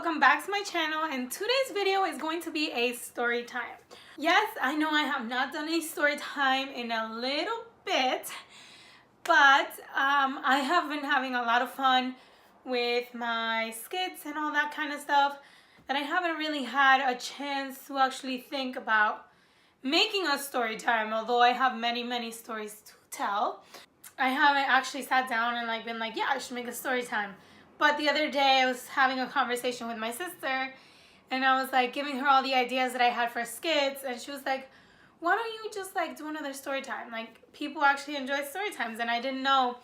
welcome back to my channel, and today's video is going to be a story time. Yes, I know I have not done a story time in a little bit, but I have been having a lot of fun with my skits and all that kind of stuff that I haven't really had a chance to actually think about making a story time, although I have many stories to tell. I haven't actually sat down and been like, yeah, I should make a story time. But the other day I was having a conversation with my sister, and I was like giving her all the ideas that I had for skits, and she was like, why don't you just do another story time? Like, people actually enjoy story times, and I didn't know.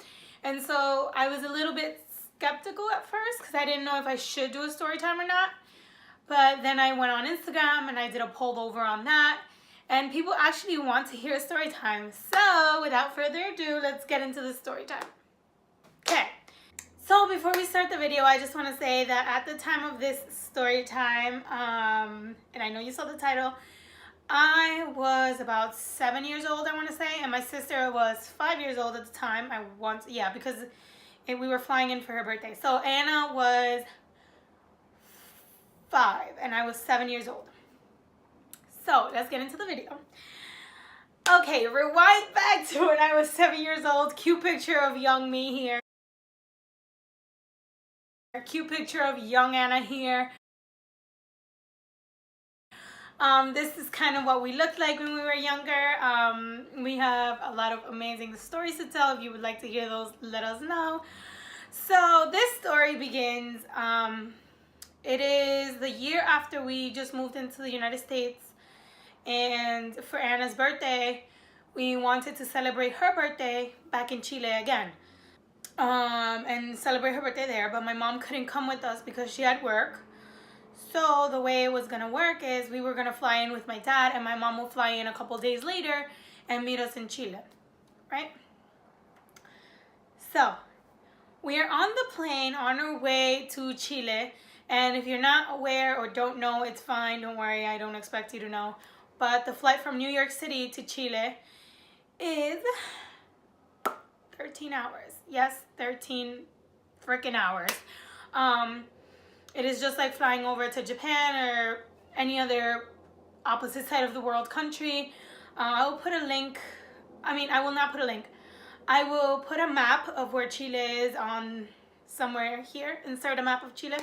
And so I was a little bit skeptical at first because I didn't know if I should do a story time or not. But then I went on Instagram and I did a poll over on that, and people actually want to hear a story time. So without further ado, let's get into the story time. Okay. So before we start the video, I just want to say that at the time of this story time, and I know you saw the title, I was about 7 years old, I want to say, and my sister was 5 years old at the time. Because we were flying in for her birthday. So Anna was 5 and I was 7 years old. So let's get into the video. Okay, rewind back to when I was 7 years old. Cute picture of young me here. Cute picture of young Anna here. This is kind of what we looked like when we were younger. We have a lot of amazing stories to tell. If you would like to hear those, let us know. So this story begins, it is the year after we just moved into the United States, and for Anna's birthday, we wanted to celebrate her birthday back in Chile again. And celebrate her birthday there, but my mom couldn't come with us because she had work. So the way it was gonna work is we were gonna fly in with my dad, and my mom will fly in a couple days later and meet us in Chile, right? So we are on the plane on our way to Chile, and if you're not aware or don't know, it's fine, don't worry, I don't expect you to know, but the flight from New York City to Chile is 13 hours. Yes, 13 freaking hours. It is just like flying over to Japan or any other opposite side of the world country. I will put a link. I will not put a link. I will put a map of where Chile is on somewhere here. Insert a map of Chile.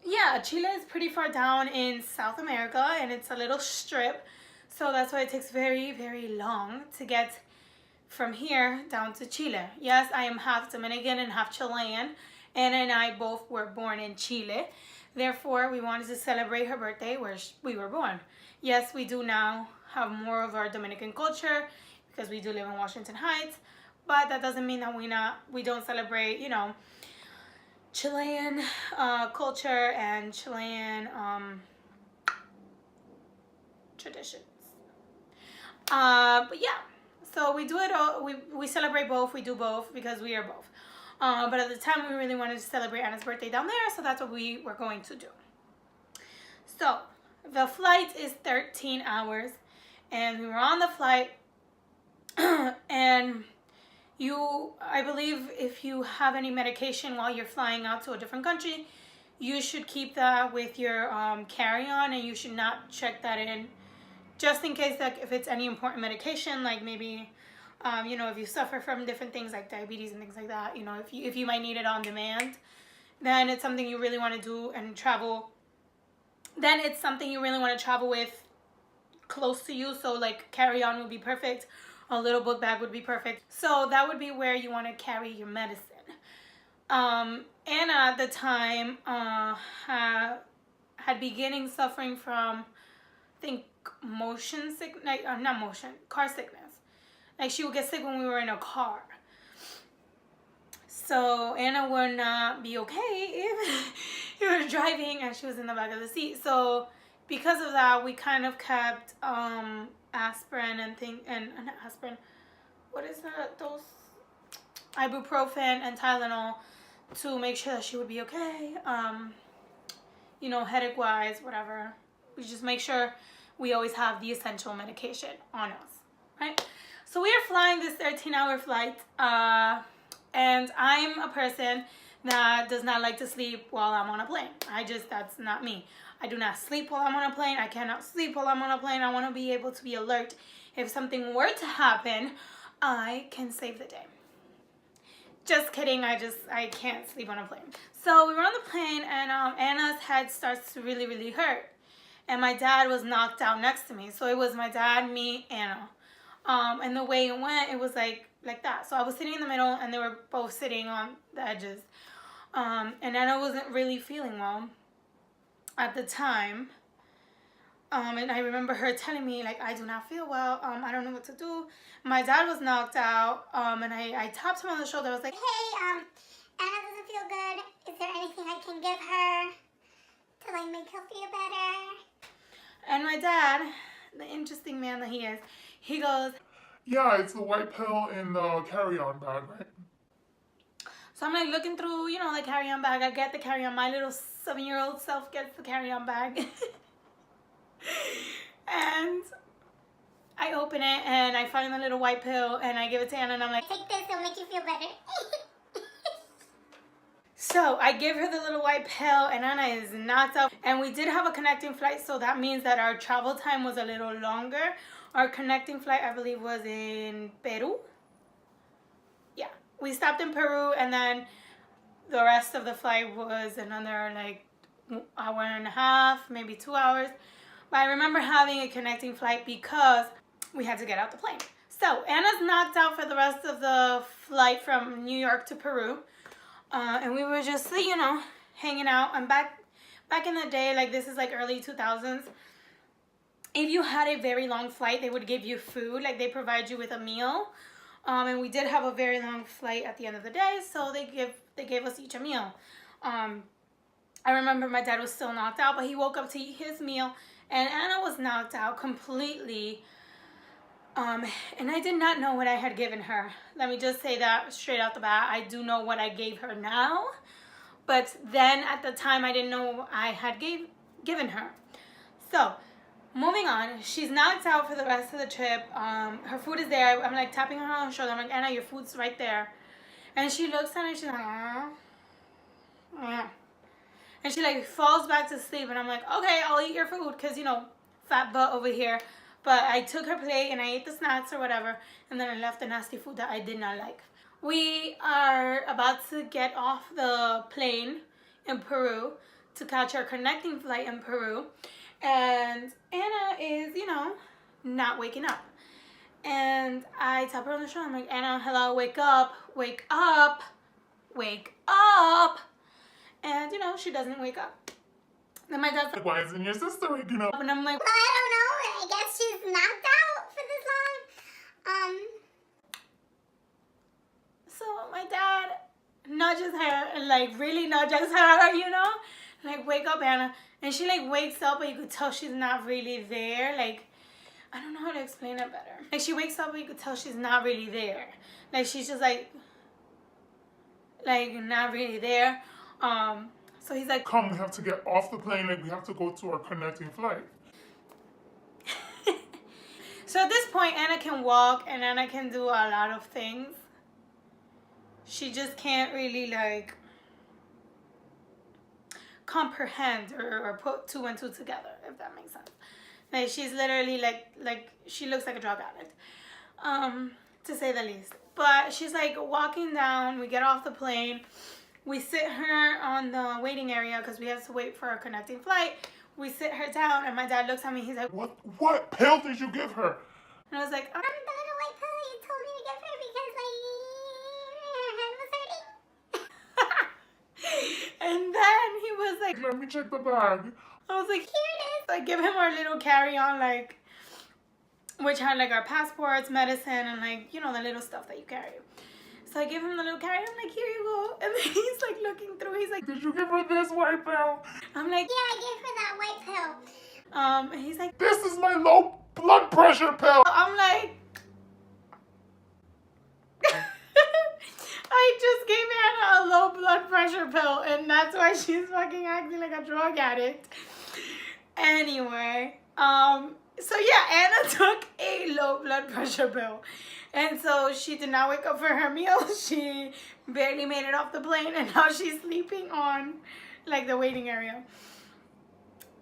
Yeah, Chile is pretty far down in South America, and it's a little strip. So that's why it takes very long to get from here down to Chile. Yes, I am half Dominican and half Chilean. Anna and I both were born in Chile. Therefore, we wanted to celebrate her birthday where we were born. Yes, we do now have more of our Dominican culture because we do live in Washington Heights, but that doesn't mean that we don't celebrate, Chilean culture and Chilean traditions. But yeah, so we do it all. We celebrate both. We do both because we are both. But at the time, we really wanted to celebrate Anna's birthday down there, so that's what we were going to do. So the flight is 13 hours, and we were on the flight, and I believe if you have any medication while you're flying out to a different country, you should keep that with your carry-on, and you should not check that in, just in case if it's any important medication, like maybe, if you suffer from different things like diabetes and things like that, if you might need it on demand, then it's something you really want to do and travel. Then it's something you really want to travel with close to you. So like carry-on would be perfect. A little book bag would be perfect. So that would be where you want to carry your medicine. Anna at the time had beginning suffering from, I think, motion sickness, car sickness. Like, she would get sick when we were in a car. So Anna would not be okay if you were driving and she was in the back of the seat. So because of that, we kind of kept aspirin and not aspirin. What is that? Those ibuprofen and Tylenol to make sure that she would be okay. Headache wise, whatever. We just make sure we always have the essential medication on us, right? So we are flying this 13-hour flight, And I'm a person that does not like to sleep while I'm on a plane. That's not me. I do not sleep while I'm on a plane. I cannot sleep while I'm on a plane. I want to be able to be alert. If something were to happen, I can save the day. Just kidding, I can't sleep on a plane. So we were on the plane, and Anna's head starts to really, really hurt. And my dad was knocked out next to me. So it was my dad, me, Anna. And the way it went, it was like that. So I was sitting in the middle, and they were both sitting on the edges. And Anna wasn't really feeling well at the time. And I remember her telling me, like, I do not feel well. I don't know what to do. My dad was knocked out. And I tapped him on the shoulder. I was like, hey, Anna doesn't feel good. Is there anything I can give her to, like, make her feel better? And my dad, the interesting man that he is, he goes, yeah, it's the white pill in the carry-on bag, right? So I'm like looking through, you know, the carry-on bag. I get the carry-on. My little 7-year-old self gets the carry-on bag. And I open it and I find the little white pill and I give it to Anna and I'm like, take this, it'll make you feel better. So I give her the little white pill and Anna is knocked out. And we did have a connecting flight, so that means that our travel time was a little longer. Our connecting flight, I believe, was in Peru. Yeah, we stopped in Peru and then the rest of the flight was another like hour and a half, maybe 2 hours. But I remember having a connecting flight because we had to get out the plane. So Anna's knocked out for the rest of the flight from New York to Peru. And we were just, you know, hanging out. And back in the day, like this is like early 2000s, if you had a very long flight, they would give you food. Like they provide you with a meal. And we did have a very long flight at the end of the day, so they gave us each a meal. I remember my dad was still knocked out, but he woke up to eat his meal. And Anna was knocked out completely. And I did not know what I had given her. Let me just say that straight out the bat. I do know what I gave her now. But then at the time, I didn't know what I had given her. So, moving on. She's knocked out for the rest of the trip. Her food is there. I'm like tapping her on the shoulder. I'm like, Anna, your food's right there. And she looks at it. She's like, yeah. And she like falls back to sleep. And I'm like, okay, I'll eat your food. Because, you know, fat butt over here. But I took her plate and I ate the snacks or whatever. And then I left the nasty food that I did not like. We are about to get off the plane in Peru to catch our connecting flight in Peru. And Anna is, you know, not waking up. And I tap her on the shoulder. I'm like, Anna, hello, wake up, wake up, wake up. And, you know, she doesn't wake up. Then my dad's like, why isn't your sister waking up? And I'm like, well, I don't know. I guess she's knocked out for this long. So my dad nudges her, like really nudges her, you know? Like, wake up, Anna. And she like wakes up, but you could tell she's not really there. Like, I don't know how to explain it better. Like, she wakes up, but you could tell she's not really there. Like, she's just like not really there. So he's like, come, we have to get off the plane, like we have to go to our connecting flight. So at this point, Anna can walk and Anna can do a lot of things. She just can't really like comprehend or put 2 and 2 together, if that makes sense. Like, she's literally like she looks like a drug addict, to say the least. But she's like walking down. We get off the plane. We sit her on the waiting area because we have to wait for our connecting flight. We sit her down, and my dad looks at me. He's like, What pill did you give her? And I was like, The little white pill you told me to give her because, like, her head was hurting. And then he was like, let me check the bag. I was like, here it is. I give him our little carry-on, like, which had like our passports, medicine, and like, you know, the little stuff that you carry. So I give him the little carry. I'm like, here you go. And then he's like looking through. He's like, did you give her this white pill? I'm like, yeah, I gave her that white pill. And he's like, this is my low blood pressure pill. I'm like, I just gave Anna a low blood pressure pill, and that's why she's fucking acting like a drug addict. Anyway, so yeah, Anna took a low blood pressure pill. And so she did not wake up for her meal. She barely made it off the plane, and now she's sleeping on like the waiting area.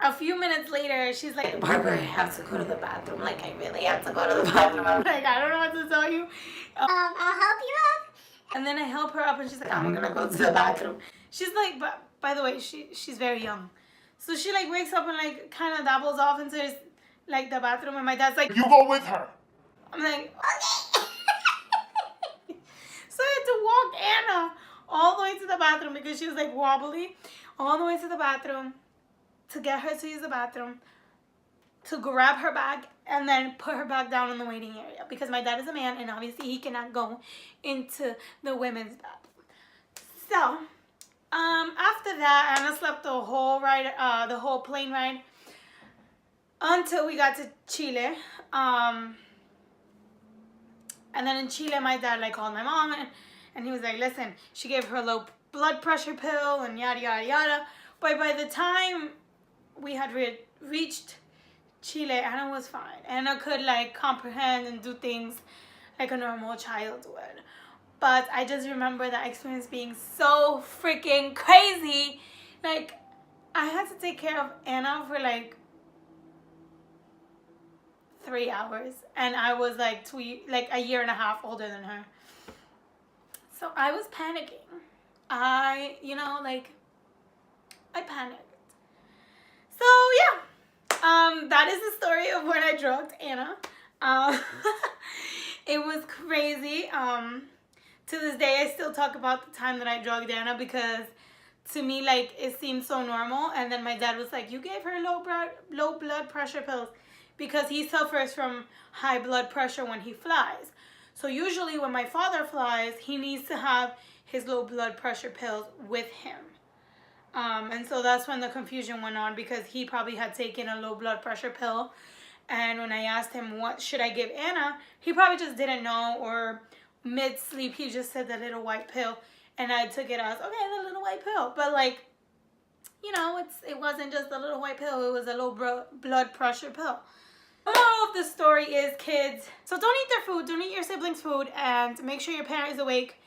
A few minutes later, she's like, Barbara, I have to go to the bathroom. Like, I really have to go to the bathroom. I'm like, I don't know what to tell you. I'll help you up. And then I help her up, and she's like, I'm gonna go to the bathroom. She's like, but by the way, she's very young. So she like wakes up and like kind of dabbles off into like the bathroom, and my dad's like, You go with her. I'm like, okay. So I had to walk Anna all the way to the bathroom because she was like wobbly, all the way to the bathroom to get her to use the bathroom, to grab her bag, and then put her back down in the waiting area because my dad is a man and obviously he cannot go into the women's bathroom. So after that, Anna slept the whole ride, the whole plane ride until we got to Chile. And then in Chile, my dad like called my mom and he was like, listen, she gave her a low blood pressure pill and yada, yada, yada. But by the time we had reached Chile, Anna was fine. Anna could like comprehend and do things like a normal child would. But I just remember that experience being so freaking crazy. Like, I had to take care of Anna for like 3 hours, and I was like a year and a half older than her. So I was panicking. I panicked. So yeah, that is the story of when I drugged Anna. It was crazy. To this day, I still talk about the time that I drugged Anna because to me, like, it seemed so normal. And then my dad was like, you gave her low blood pressure pills because he suffers from high blood pressure when he flies. So usually when my father flies, he needs to have his low blood pressure pills with him. And so that's when the confusion went on because he probably had taken a low blood pressure pill. And when I asked him, what should I give Anna? He probably just didn't know, or mid-sleep, he just said the little white pill. And I took it as, okay, the little white pill. But like, you know, it wasn't just a little white pill. It was a low blood pressure pill. The moral of the story is, kids, so don't eat their food. Don't eat your siblings' food. And make sure your parent is awake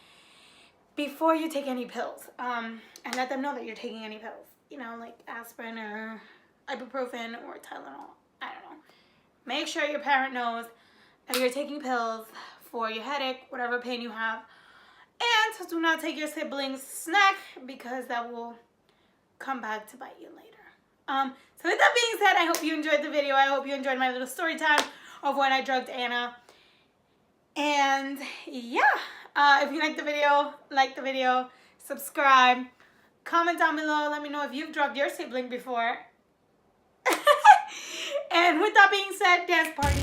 before you take any pills. And let them know that you're taking any pills. You know, like aspirin or ibuprofen or Tylenol. I don't know. Make sure your parent knows that you're taking pills for your headache, whatever pain you have. And do not take your siblings' snack because that will come back to bite you later. So with that being said, I hope you enjoyed the video. I hope you enjoyed my little story time of when I drugged Anna. And yeah, if you liked the video, subscribe, comment down below. Let me know if you've drugged your sibling before. And with that being said, dance party.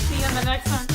See you in the next one.